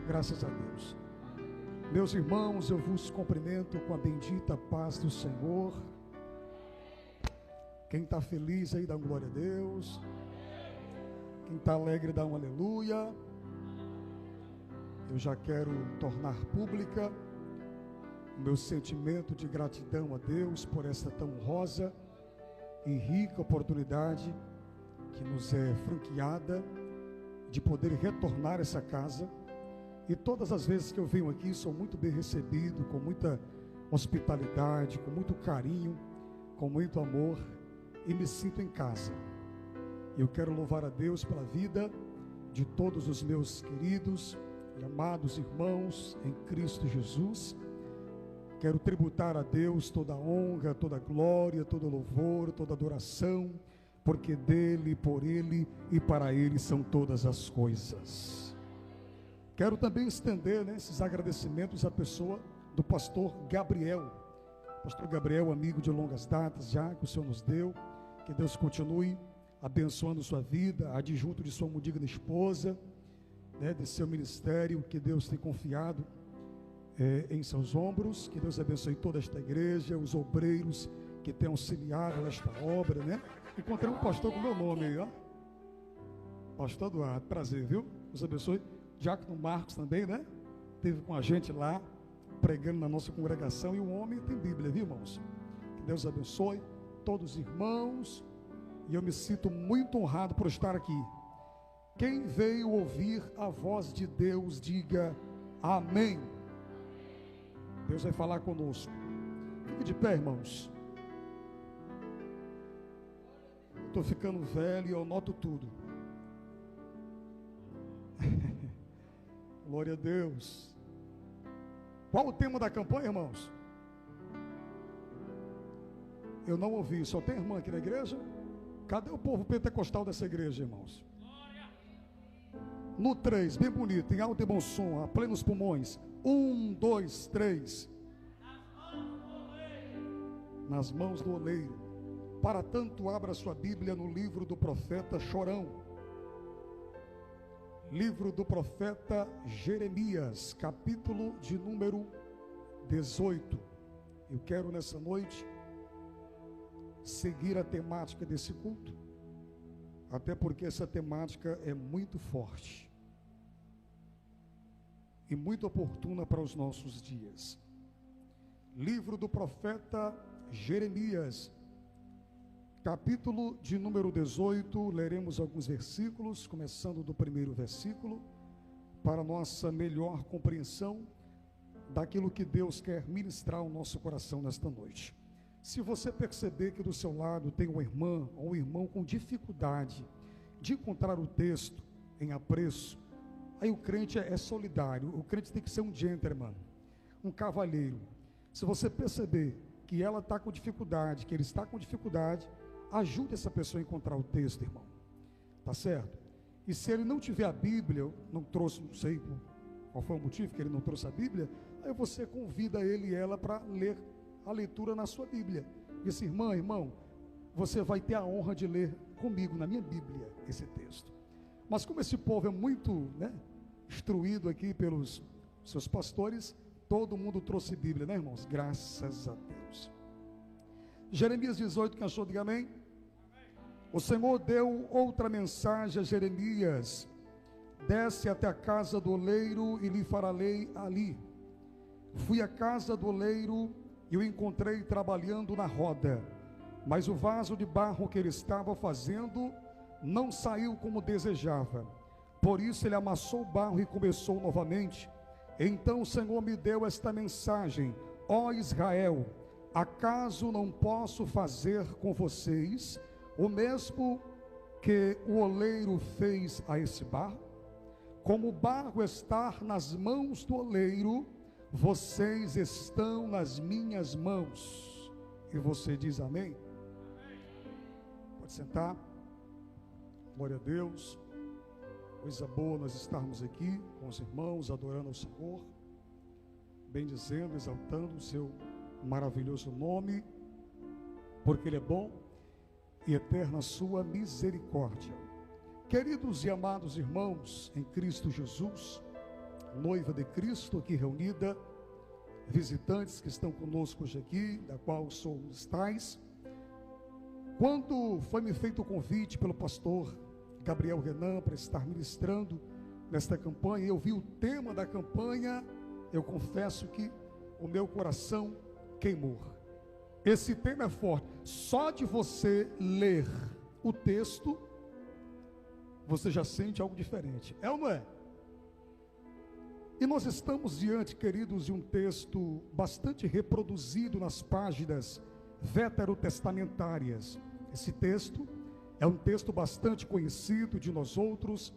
Graças a Deus. Meus irmãos, eu vos cumprimento com a bendita paz do Senhor. Quem está feliz aí, dá uma glória a Deus. Quem está alegre, dá um aleluia. Eu já quero tornar pública o meu sentimento de gratidão a Deus por essa tão honrosa e rica oportunidade que nos é franqueada de poder retornar a essa casa. E todas as vezes que eu venho aqui, sou muito bem recebido, com muita hospitalidade, com muito carinho, com muito amor, e me sinto em casa. Eu quero louvar a Deus pela vida de todos os meus queridos e amados irmãos em Cristo Jesus. Quero tributar a Deus toda a honra, toda a glória, todo o louvor, toda a adoração, porque dele, por ele e para ele são todas as coisas. Quero também estender, esses agradecimentos à pessoa do pastor Gabriel. Pastor Gabriel, amigo de longas datas já, que o Senhor nos deu. Que Deus continue abençoando sua vida, adjunto de sua muito digna esposa, de seu ministério, que Deus tem confiado em seus ombros. Que Deus abençoe toda esta igreja, os obreiros que têm auxiliado nesta obra, Encontrei um pastor com meu nome aí, ó. Pastor Eduardo, prazer, viu? Deus abençoe. Diácono Marcos também, Esteve com a gente lá, pregando na nossa congregação. E o homem tem Bíblia, viu, irmãos? Que Deus abençoe todos os irmãos. E eu me sinto muito honrado por estar aqui. Quem veio ouvir a voz de Deus, diga amém. Deus vai falar conosco. Fique de pé, irmãos. Estou ficando velho e eu noto tudo. Glória a Deus. Qual o tema da campanha, irmãos? Eu não ouvi, só tem irmã aqui na igreja? Cadê o povo pentecostal dessa igreja, irmãos? No 3, bem bonito, em alto e bom som, a plenos pulmões. 1, 2, 3. Nas mãos do oleiro. Para tanto, abra sua Bíblia no livro do profeta Chorão. Livro do profeta Jeremias, capítulo de número 18. Eu quero nessa noite seguir a temática desse culto, até porque essa temática é muito forte e muito oportuna para os nossos dias. Livro do profeta Jeremias, capítulo de número 18, leremos alguns versículos, começando do primeiro versículo, para nossa melhor compreensão daquilo que Deus quer ministrar ao nosso coração nesta noite. Se você perceber que do seu lado tem uma irmã ou um irmão com dificuldade de encontrar o texto em apreço, aí o crente é solidário, o crente tem que ser um gentleman, um cavalheiro. Se você perceber que ela está com dificuldade, que ele está com dificuldade, ajude essa pessoa a encontrar o texto, irmão. Tá certo? E se ele não tiver a Bíblia, eu não trouxe, não sei qual foi o motivo que ele não trouxe a Bíblia, aí você convida ele e ela para ler a leitura na sua Bíblia. Diz, irmão, você vai ter a honra de ler comigo, na minha Bíblia, esse texto. Mas como esse povo é muito, instruído aqui pelos seus pastores, todo mundo trouxe Bíblia, irmãos? Graças a Deus. Jeremias 18, quem achou, diga amém. O Senhor deu outra mensagem a Jeremias: desce até a casa do oleiro e lhe farei ali. Fui à casa do oleiro e o encontrei trabalhando na roda, mas o vaso de barro que ele estava fazendo não saiu como desejava. Por isso ele amassou o barro e começou novamente. Então o Senhor me deu esta mensagem: ó Israel, acaso não posso fazer com vocês o mesmo que o oleiro fez a esse barro? Como o barro está nas mãos do oleiro, vocês estão nas minhas mãos. E você diz amém? Pode sentar. Glória a Deus. Coisa boa nós estarmos aqui com os irmãos, adorando ao Senhor, bendizendo, exaltando o seu maravilhoso nome, porque Ele é bom e eterna a sua misericórdia. Queridos e amados irmãos em Cristo Jesus, noiva de Cristo aqui reunida, visitantes que estão conosco hoje aqui, da qual somos tais. Quando foi me feito o convite pelo pastor Gabriel Renan para estar ministrando nesta campanha, eu vi o tema da campanha, eu confesso que o meu coração queimou. Esse tema é forte. Só de você ler o texto, você já sente algo diferente. É ou não é? E nós estamos diante, queridos, de um texto bastante reproduzido nas páginas veterotestamentárias. Esse texto é um texto bastante conhecido de nós outros,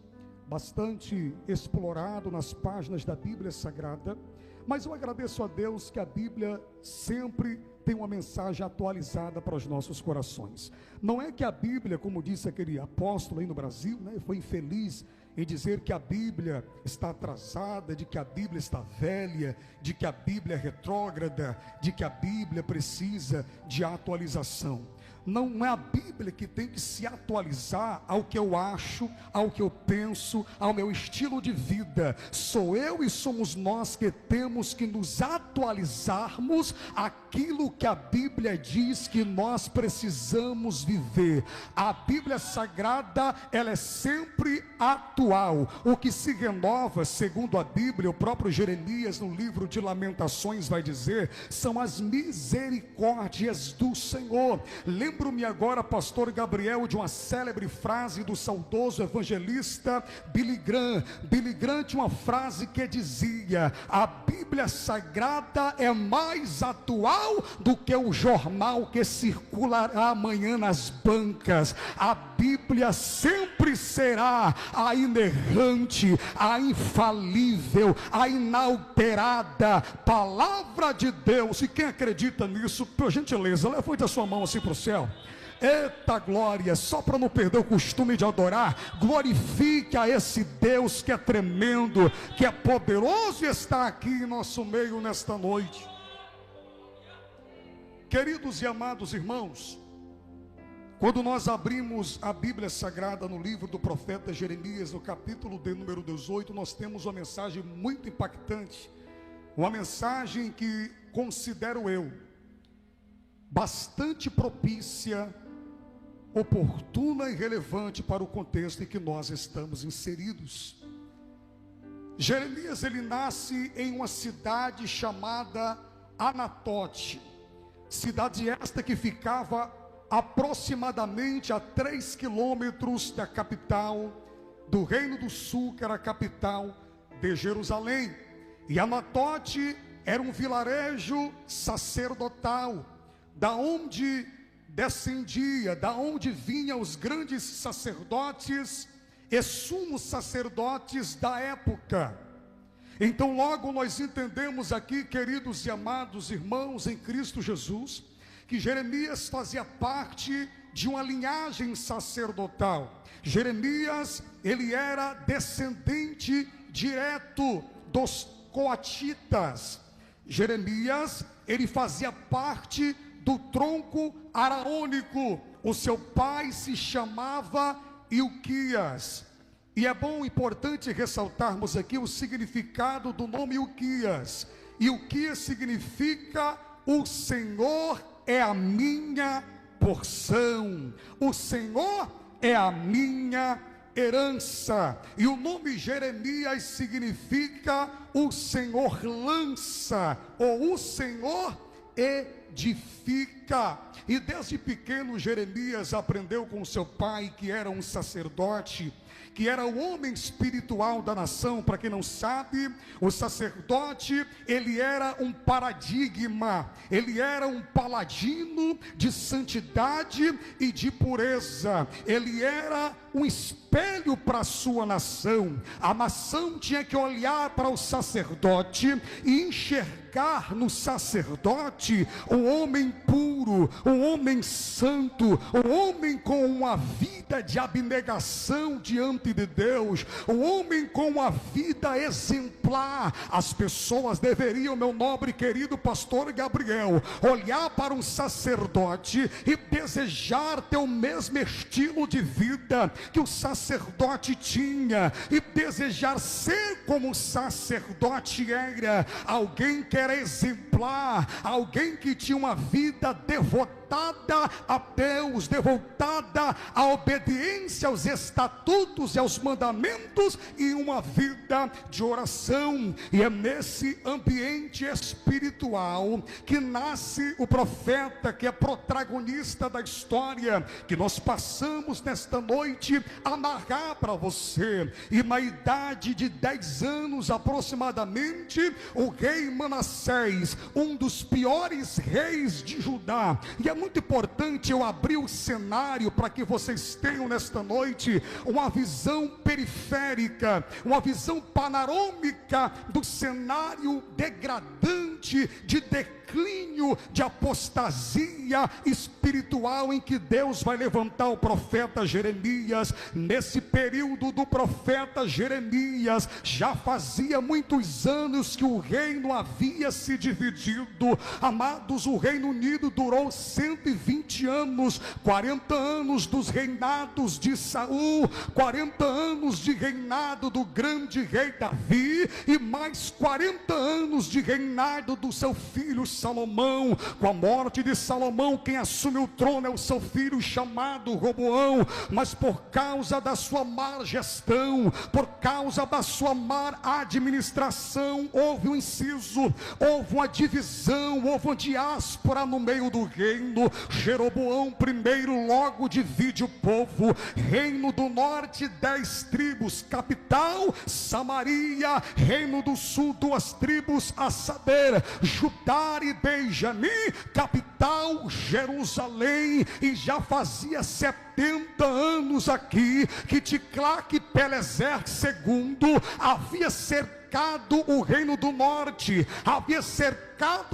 bastante explorado nas páginas da Bíblia Sagrada, mas eu agradeço a Deus que a Bíblia sempre tem uma mensagem atualizada para os nossos corações. Não é que a Bíblia, como disse aquele apóstolo aí no Brasil, foi infeliz em dizer que a Bíblia está atrasada, de que a Bíblia está velha, de que a Bíblia é retrógrada, de que a Bíblia precisa de atualização. Não é a Bíblia que tem que se atualizar ao que eu acho, ao que eu penso, ao meu estilo de vida. Sou eu e somos nós que temos que nos atualizarmos àquilo que a Bíblia diz que nós precisamos viver. A Bíblia Sagrada, ela é sempre atual. O que se renova, segundo a Bíblia, o próprio Jeremias no livro de Lamentações vai dizer, são as misericórdias do Senhor. Lembro-me agora, pastor Gabriel, de uma célebre frase do saudoso evangelista Billy Graham. Billy Graham tinha uma frase que dizia: a Bíblia Sagrada é mais atual do que o jornal que circulará amanhã nas bancas. A Bíblia sempre será a inerrante, a infalível, a inalterada palavra de Deus. E quem acredita nisso, por gentileza, levante a sua mão assim para o céu. Eita glória, só para não perder o costume de adorar, glorifique a esse Deus que é tremendo, que é poderoso e está aqui em nosso meio nesta noite. Queridos e amados irmãos, quando nós abrimos a Bíblia Sagrada no livro do profeta Jeremias, no capítulo de número 18, nós temos uma mensagem muito impactante, uma mensagem que considero eu bastante propícia, oportuna e relevante para o contexto em que nós estamos inseridos. Jeremias, ele nasce em uma cidade chamada Anatote, cidade esta que ficava aproximadamente a 3 quilômetros da capital do Reino do Sul, que era a capital de Jerusalém. E Anatote era um vilarejo sacerdotal, da onde descendia, da onde vinham os grandes sacerdotes e sumos sacerdotes da época. Então logo nós entendemos aqui, queridos e amados irmãos em Cristo Jesus, que Jeremias fazia parte de uma linhagem sacerdotal. Jeremias, ele era descendente direto dos coatitas. Jeremias, ele fazia parte do tronco araônico. O seu pai se chamava Ilquias. E é bom, importante ressaltarmos aqui o significado do nome Ilquias. Ilquias significa: o Senhor é a minha porção, o Senhor é a minha herança. E o nome Jeremias significa: o Senhor lança, ou o Senhor edifica. E desde pequeno Jeremias aprendeu com seu pai, que era um sacerdote, que era o homem espiritual da nação. Para quem não sabe, o sacerdote, ele era um paradigma, ele era um paladino de santidade e de pureza, ele era um espelho para a sua nação. A nação tinha que olhar para o sacerdote e enxergar enxergar no sacerdote um homem puro, um homem santo, um homem com uma vida de abnegação diante de Deus, um homem com uma vida exemplar. As pessoas deveriam, meu nobre e querido pastor Gabriel, olhar para um sacerdote e desejar ter o mesmo estilo de vida que o sacerdote tinha, e desejar ser como o sacerdote era, alguém que era exemplar, alguém que tinha uma vida devotada a Deus, devotada à obediência aos estatutos e aos mandamentos, e uma vida de oração. E é nesse ambiente espiritual que nasce o profeta, que é protagonista da história que nós passamos nesta noite a narrar para você. E na idade de 10 anos aproximadamente, o rei Manassés, um dos piores reis de Judá, e é muito importante eu abrir o cenário para que vocês tenham nesta noite uma visão periférica, uma visão panorâmica do cenário degradante, de declínio, de apostasia espiritual em que Deus vai levantar o profeta Jeremias. Nesse período do profeta Jeremias, já fazia muitos anos que o reino havia se dividido. Amados, o Reino Unido durou 120 anos, 40 anos dos reinados de Saul, 40 anos de reinado do grande rei Davi, e mais 40 anos de reinado do seu filho Salomão. Com a morte de Salomão, quem assume o trono é o seu filho chamado Roboão. Mas por causa da sua má gestão, por causa da sua má administração, houve um inciso, houve uma divisão, houve uma diáspora no meio do reino. Jeroboão primeiro logo divide o povo. Reino do norte, 10 tribos, capital Samaria. Reino do sul, 2 tribos, a saber, Judá e Benjamim, capital Jerusalém. E já fazia 70 anos aqui que Tiglath-Pileser II havia cercado o reino do norte, havia cercado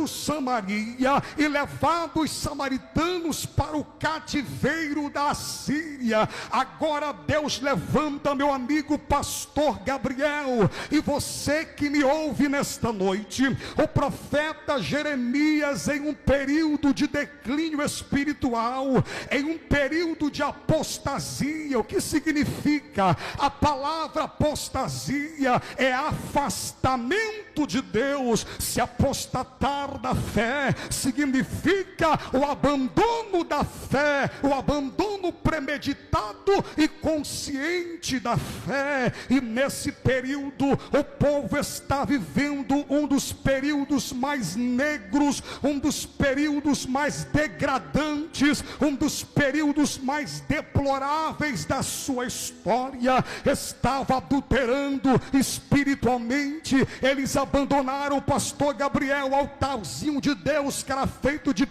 Samaria e levado os samaritanos para o cativeiro da Assíria. Agora Deus levanta, meu amigo pastor Gabriel, e você que me ouve nesta noite, o profeta Jeremias, em um período de declínio espiritual, em um período de apostasia. O que significa? A palavra apostasia é afastamento de Deus. Se apostatar da fé significa o abandono da fé, o abandono premeditado e consciente da fé. E nesse período o povo está vivendo um dos períodos mais negros, um dos períodos mais degradantes, um dos períodos mais deploráveis da sua história. Estava adulterando espiritualmente. Eles abandonaram, pastor Gabriel, o altarzinho de Deus, que era feito de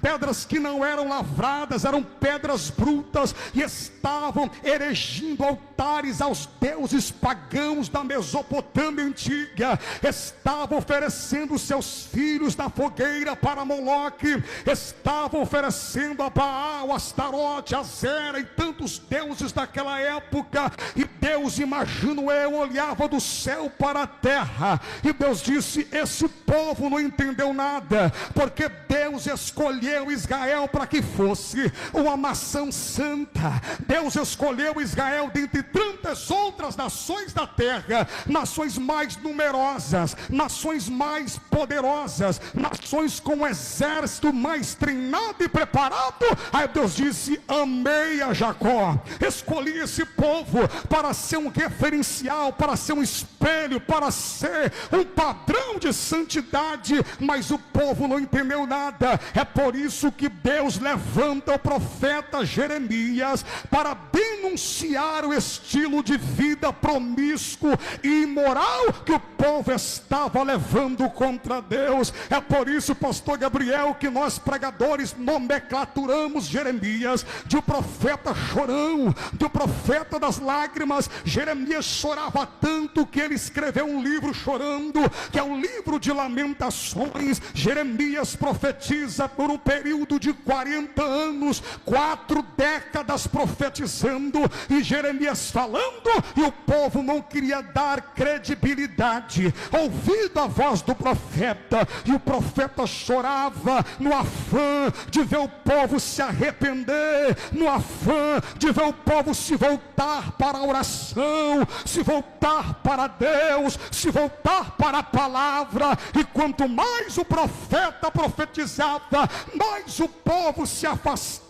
pedras que não eram lavradas, eram pedras brutas, e estavam erigindo altares aos deuses pagãos da Mesopotâmia antiga. Estavam oferecendo seus filhos na fogueira para Moloque, estavam oferecendo a Baal, Astarote, Azera e tantos deuses daquela época. E Deus, imagino eu, olhava do céu para a terra, e Deus disse: esse povo não entendeu nada, porque Deus escolheu Israel para que fosse uma nação santa. Deus escolheu Israel dentre tantas outras nações da terra, nações mais numerosas, nações mais poderosas, nações com um exército mais treinado e preparado. Aí Deus disse: amei a Jacó, escolhi esse povo para ser um referencial, para ser um espelho, para ser um padrão de santidade. Mas o povo não entendeu nada. nada. É por isso que Deus levanta o profeta Jeremias para denunciar o estilo de vida promíscuo e imoral que o povo estava levando contra Deus. É por isso, pastor Gabriel, que nós pregadores nomenclaturamos Jeremias de um profeta chorão, de um profeta das lágrimas. Jeremias chorava tanto que ele escreveu um livro chorando, que é o livro de Lamentações. Jeremias profetiza por um período de 40 anos, 4 décadas profetizando, e Jeremias falando, e o povo não queria dar credibilidade, ouvindo a voz do profeta, e o profeta chorava no afã de ver o povo se arrepender, no afã de ver o povo se voltar para a oração, se voltar para Deus, se voltar para a palavra. E quanto mais o profeta profetizava, mais o povo se afastava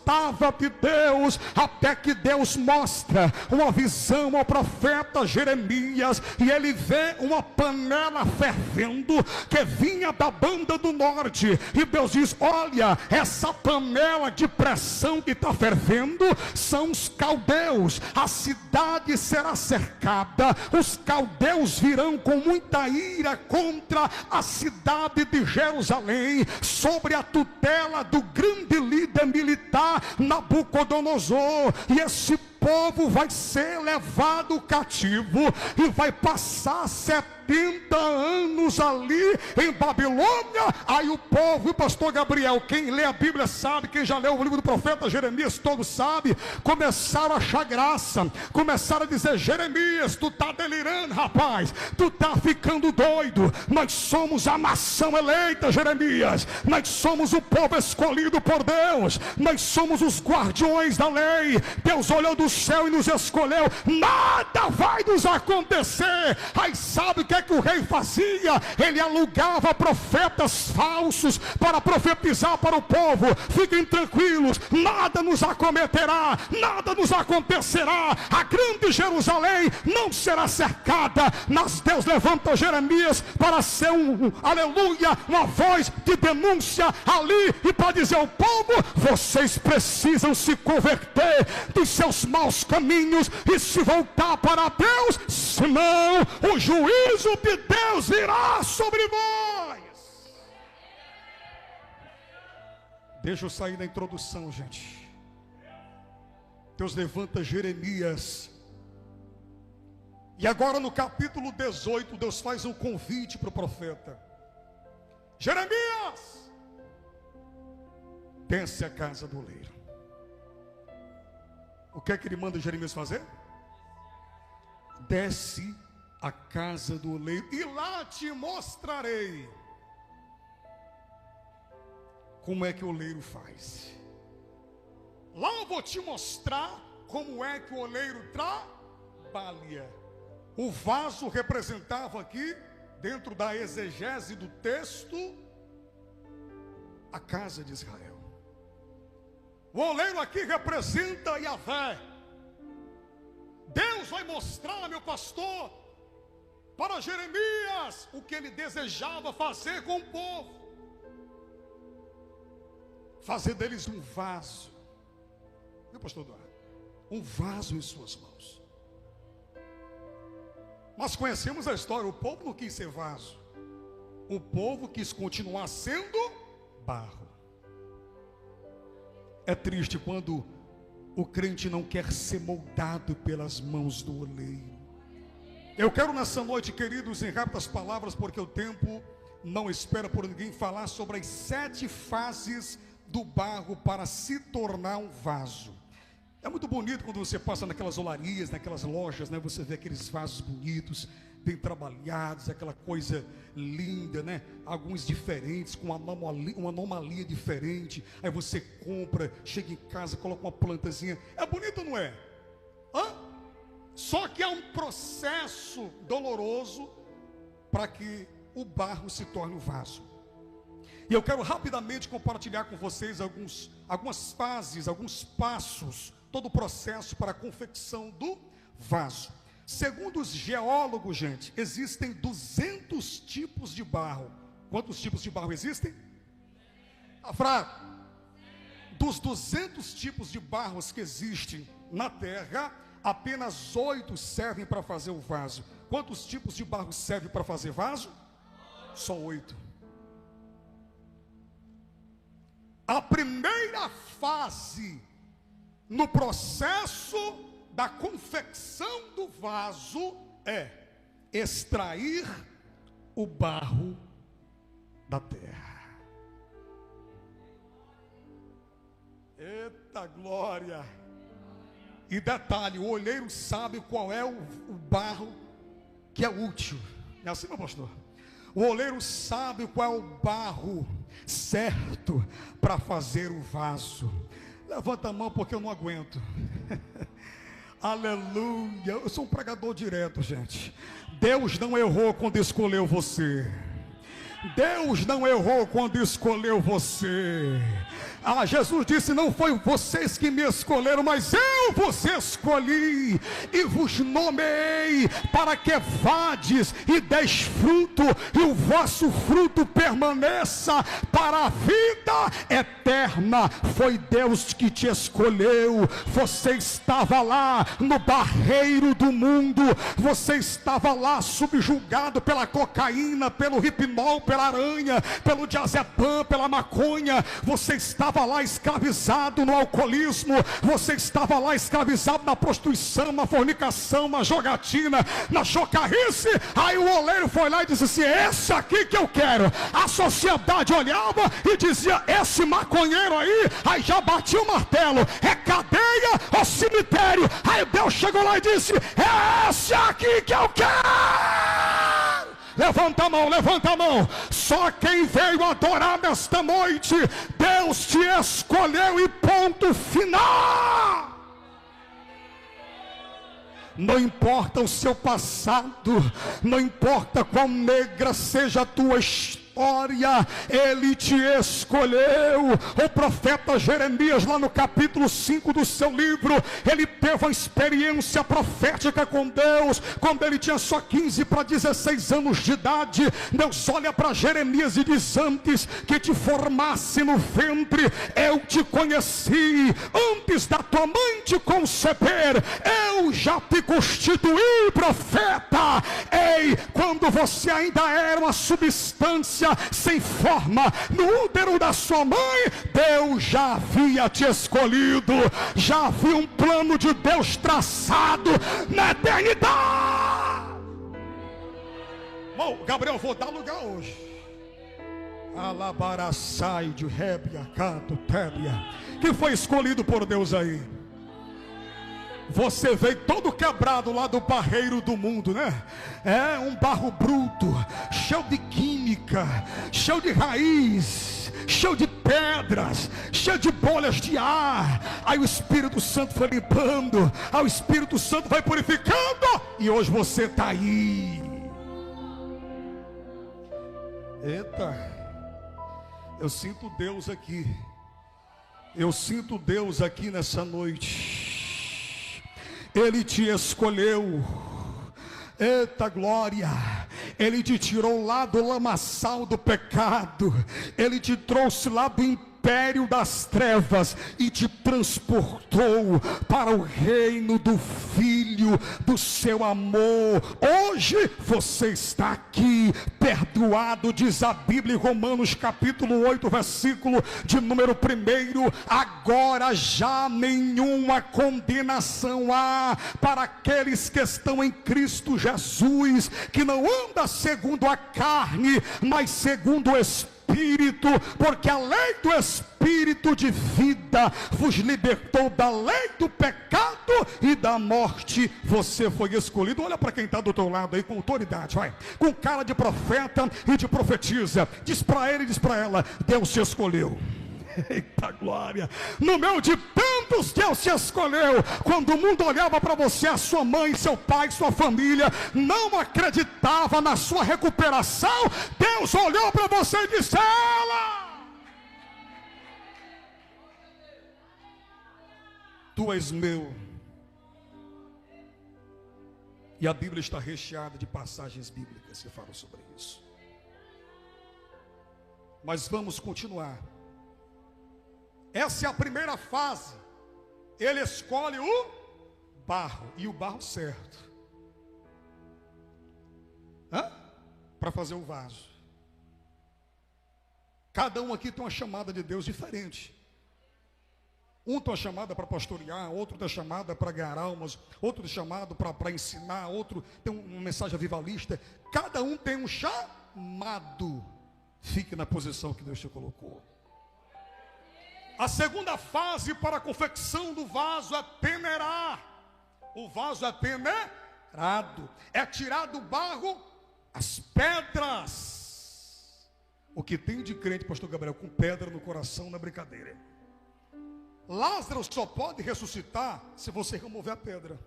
de Deus, até que Deus mostra uma visão ao profeta Jeremias, e ele vê uma panela fervendo que vinha da banda do norte, e Deus diz: olha, essa panela de pressão que está fervendo são os caldeus, a cidade será cercada, os caldeus virão com muita ira contra a cidade de Jerusalém, sobre a tutela do grande líder militar Nabucodonosor, e esse povo vai ser levado cativo e vai passar 70 anos ali em Babilônia. Aí o povo, o pastor Gabriel, quem lê a Bíblia sabe, quem já leu o livro do profeta Jeremias, todos sabem, começaram a achar graça, começaram a dizer: Jeremias, tu está delirando, rapaz, tu está ficando doido, nós somos a nação eleita, Jeremias, nós somos o povo escolhido por Deus, nós somos os guardiões da lei, Deus olhou do céu e nos escolheu, nada vai nos acontecer. Aí sabe o que é que o rei fazia? Ele alugava profetas falsos para profetizar para o povo: fiquem tranquilos, nada nos acometerá, nada nos acontecerá, a grande Jerusalém não será cercada. Mas Deus levanta Jeremias para ser aleluia, uma voz de denúncia ali, e para dizer ao povo: vocês precisam se converter dos seus maus caminhos e se voltar para Deus, senão o juízo de Deus virá sobre vós. Deixa eu sair da introdução, gente. Deus levanta Jeremias, e agora no capítulo 18 Deus faz um convite para o profeta: Jeremias, desce a casa do oleiro. O que é que ele manda Jeremias fazer? Desce a casa do oleiro, e lá te mostrarei como é que o oleiro faz. Lá eu vou te mostrar como é que o oleiro trabalha. O vaso representava aqui, dentro da exegese do texto, a casa de Israel. O oleiro aqui representa Yahvé. Deus vai mostrar, meu pastor, para Jeremias o que ele desejava fazer com o povo: fazer deles um vaso, meu pastor Eduardo, um vaso em suas mãos. Nós conhecemos a história: o povo não quis ser vaso, o povo quis continuar sendo barro. É triste quando o crente não quer ser moldado pelas mãos do oleiro. Eu quero nessa noite, queridos, em rápidas palavras, porque o tempo não espera por ninguém, falar sobre as 7 fases do barro para se tornar um vaso. É muito bonito quando você passa naquelas olarias, naquelas lojas, né? Você vê aqueles vasos bonitos, bem trabalhados, aquela coisa linda, né? Alguns diferentes, com uma anomalia diferente. Aí você compra, chega em casa, coloca uma plantazinha. É bonito ou não é? Só que é um processo doloroso para que o barro se torne um vaso. E eu quero rapidamente compartilhar com vocês algumas fases, alguns passos, todo o processo para a confecção do vaso. Segundo os geólogos, gente, existem 200 tipos de barro. Quantos tipos de barro existem? Dos 200 tipos de barros que existem na terra, apenas 8 servem para fazer o vaso. Quantos tipos de barro servem para fazer vaso? Só 8. A primeira fase no processo da confecção do vaso é extrair o barro da terra. Eita glória! E detalhe, o olheiro sabe qual é o barro que é útil. É assim, meu pastor? O olheiro sabe qual é o barro certo para fazer o vaso. Levanta a mão porque eu não aguento. Aleluia. Eu sou um pregador direto, gente. Deus não errou quando escolheu você. Deus não errou quando escolheu você. Jesus disse: não foi vocês que me escolheram, mas eu vos escolhi e vos nomeei para que vades e deis fruto, e o vosso fruto permaneça para a vida eterna. Foi Deus que te escolheu. Você estava lá no barreiro do mundo, você estava lá subjugado pela cocaína, pelo hipnol, pela aranha, pelo diazepam, pela maconha. Você estava lá escravizado no alcoolismo, você estava lá escravizado na prostituição, na fornicação, na jogatina, na chocarrice. Aí o oleiro foi lá e disse assim: esse aqui que eu quero. A sociedade olhava e dizia: esse maconheiro aí já batia o martelo, é cadeia ou cemitério. Aí Deus chegou lá e disse: é esse aqui que eu quero. Levanta a mão, levanta a mão. Só quem veio adorar nesta noite, Deus te escolheu e ponto final. Não importa o seu passado, não importa quão negra seja a tua história, Ele te escolheu. O profeta Jeremias, lá no capítulo 5 do seu livro, ele teve uma experiência profética com Deus, quando ele tinha só 15 para 16 anos de idade. Deus olha para Jeremias e diz: antes que te formasse no ventre, eu te conheci. Antes da tua mãe te conceber, eu já te constituí profeta. Ei, quando você ainda era uma substância sem forma no útero da sua mãe, Deus já havia te escolhido. Já havia um plano de Deus traçado na eternidade. Bom, Gabriel, vou dar lugar hoje. Alabaraçai de Rébia, Cato, Tébia. Que foi escolhido por Deus aí? Você veio todo quebrado lá do barreiro do mundo, né? É um barro bruto, cheio de química, cheio de raiz, cheio de pedras, cheio de bolhas de ar. Aí o Espírito Santo foi limpando, aí o Espírito Santo vai purificando, e hoje você está aí. Eita, eu sinto Deus aqui. Eu sinto Deus aqui nessa noite. Ele te escolheu. Eita glória. Ele te tirou lá do lamaçal do pecado. Ele te trouxe lá do império das trevas e te transportou para o reino do Filho do seu amor. Hoje você está aqui perdoado, diz a Bíblia em Romanos capítulo 8, versículo de número 1. Agora já nenhuma condenação há para aqueles que estão em Cristo Jesus, que não anda segundo a carne, mas segundo o Espírito, porque a lei do Espírito de vida vos libertou da lei do pecado e da morte. Você foi escolhido. Olha para quem está do teu lado aí com autoridade, vai, com cara de profeta e de profetiza. Diz para ele, diz para ela: Deus te escolheu. Eita glória. No meio de tantos, Deus te escolheu. Quando o mundo olhava para você, a sua mãe, seu pai, sua família não acreditava na sua recuperação, Deus olhou para você e disse: ela, tu és meu. E a Bíblia está recheada de passagens bíblicas que falam sobre isso. Mas vamos continuar. Essa é a primeira fase. Ele escolhe o barro, e o barro certo, para fazer o vaso. Cada um aqui tem uma chamada de Deus diferente. Um tem uma chamada para pastorear, outro tem chamada para ganhar almas, outro tem chamado para ensinar, outro tem uma mensagem avivalista. Cada um tem um chamado. Fique na posição que Deus te colocou. A segunda fase para a confecção do vaso é peneirar. O vaso é peneirado, é tirar do barro as pedras. O que tem de crente, pastor Gabriel, com pedra no coração, não é brincadeira. Lázaro só pode ressuscitar se você remover a pedra.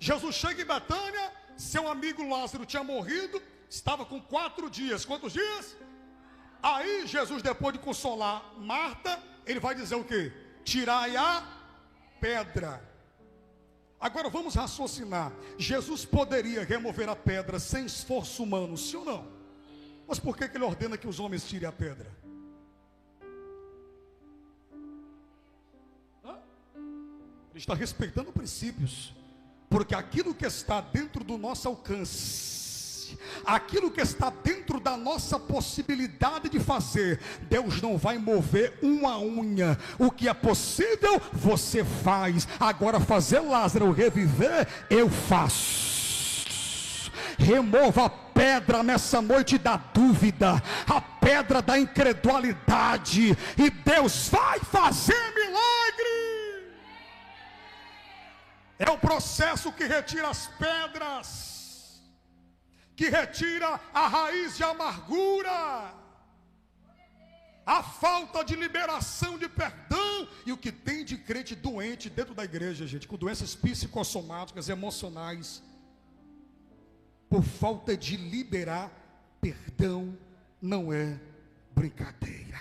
Jesus chega em Betânia, seu amigo Lázaro tinha morrido, estava com 4 dias. Quantos dias? Aí Jesus, depois de consolar Marta, ele vai dizer o quê? Tirai a pedra. Agora vamos raciocinar. Jesus poderia remover a pedra sem esforço humano, sim ou não? Mas por que ele ordena que os homens tirem a pedra? Ele está respeitando princípios. Porque aquilo que está dentro do nosso alcance, aquilo que está dentro da nossa possibilidade de fazer, Deus não vai mover uma unha. O que é possível, você faz. Agora fazer Lázaro reviver, eu faço. Remova a pedra nessa noite da dúvida, a pedra da incredulidade, e Deus vai fazer milagre. É o processo que retira as pedras, que retira a raiz de amargura, a falta de liberação de perdão. E o que tem de crente doente dentro da igreja, gente, com doenças psicossomáticas, emocionais, por falta de liberar perdão, não é brincadeira.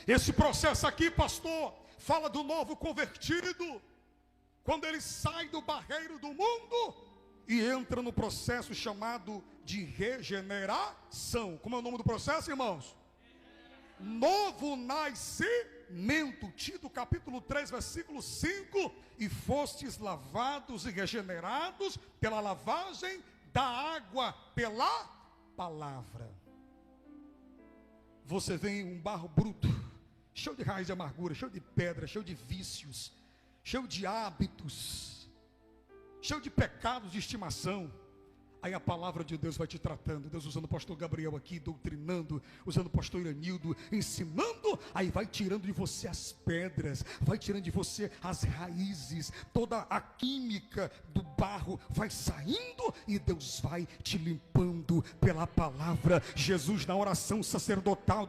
Esse processo aqui, pastor, fala do novo convertido, quando ele sai do barreiro do mundo e entra no processo chamado de regeneração. Como é o nome do processo, irmãos? Novo nascimento. Tito capítulo 3, versículo 5. E fostes lavados e regenerados pela lavagem da água, pela palavra. Você vem em um barro bruto, cheio de raiz de amargura, cheio de pedra, cheio de vícios, cheio de hábitos, cheio de pecados de estimação. Aí a palavra de Deus vai te tratando. Deus usando o pastor Gabriel aqui, doutrinando, usando o pastor Iranildo, ensinando. Aí vai tirando de você as pedras, vai tirando de você as raízes, toda a química do barro vai saindo, e Deus vai te limpando pela palavra. Jesus, na oração sacerdotal